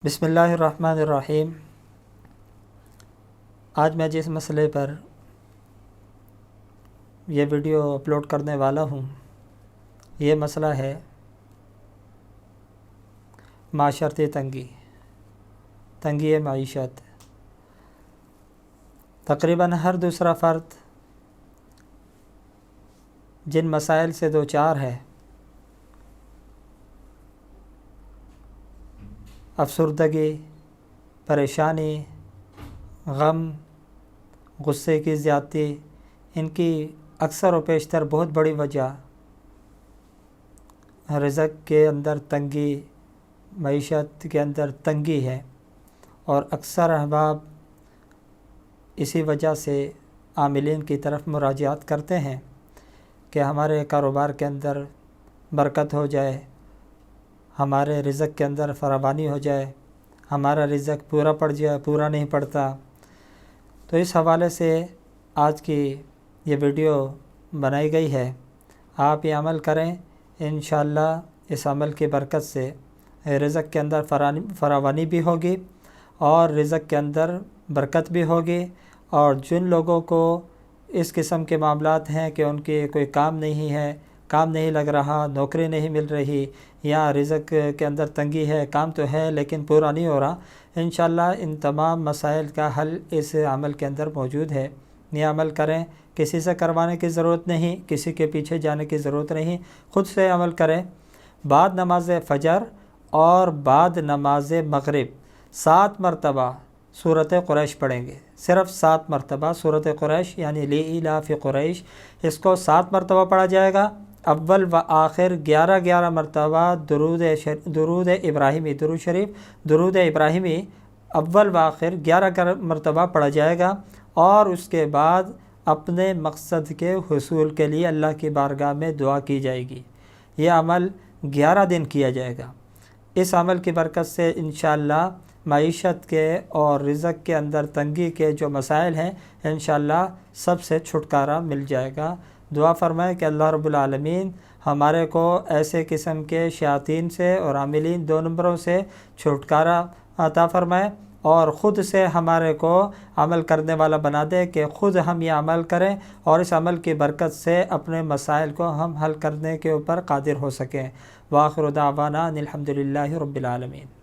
بسم اللہ الرحمن الرحیم۔ آج میں جس مسئلے پر یہ ویڈیو اپلوڈ کرنے والا ہوں یہ مسئلہ ہے معاشرتی تنگی معیشت۔ تقریباً ہر دوسرا فرد جن مسائل سے دوچار ہے، افسردگی، پریشانی، غم، غصے کی زیادتی، ان کی اکثر و بیشتر بہت بڑی وجہ رزق کے اندر تنگی، معیشت کے اندر تنگی ہے، اور اکثر احباب اسی وجہ سے عاملین کی طرف مراجعات کرتے ہیں کہ ہمارے کاروبار کے اندر برکت ہو جائے، ہمارے رزق کے اندر فراوانی ہو جائے، ہمارا رزق پورا پڑ جائے، پورا نہیں پڑتا۔ تو اس حوالے سے آج کی یہ ویڈیو بنائی گئی ہے۔ آپ یہ عمل کریں، انشاءاللہ اس عمل کی برکت سے رزق کے اندر فراوانی بھی ہوگی اور رزق کے اندر برکت بھی ہوگی، اور جن لوگوں کو اس قسم کے معاملات ہیں کہ ان کی کوئی کام نہیں ہے، کام نہیں لگ رہا، نوکری نہیں مل رہی، یا رزق کے اندر تنگی ہے، کام تو ہے لیکن پورا نہیں ہو رہا، انشاءاللہ ان تمام مسائل کا حل اس عمل کے اندر موجود ہے۔ یہ عمل کریں، کسی سے کروانے کی ضرورت نہیں، کسی کے پیچھے جانے کی ضرورت نہیں، خود سے عمل کریں۔ بعد نماز فجر اور بعد نماز مغرب 7 مرتبہ سورۃ قریش پڑھیں گے، صرف 7 مرتبہ سورۃ قریش یعنی لإیلاف قریش، اس کو 7 مرتبہ پڑھا جائے گا۔ اول و آخر 11 مرتبہ درود ابراہیمی، درود ابراہیمی اول و آخر 11 مرتبہ پڑھا جائے گا، اور اس کے بعد اپنے مقصد کے حصول کے لیے اللہ کی بارگاہ میں دعا کی جائے گی۔ یہ عمل 11 دن کیا جائے گا۔ اس عمل کی برکت سے انشاءاللہ معیشت کے اور رزق کے اندر تنگی کے جو مسائل ہیں انشاءاللہ سب سے چھٹکارا مل جائے گا۔ دعا فرمائیں کہ اللہ رب العالمین ہمارے کو ایسے قسم کے شیاطین سے اور عاملین 2 نمبروں سے چھٹکارا عطا فرمائے، اور خود سے ہمارے کو عمل کرنے والا بنا دے کہ خود ہم یہ عمل کریں اور اس عمل کی برکت سے اپنے مسائل کو ہم حل کرنے کے اوپر قادر ہو سکیں۔ وآخر دعوانا ان الحمد للہ رب العالمین۔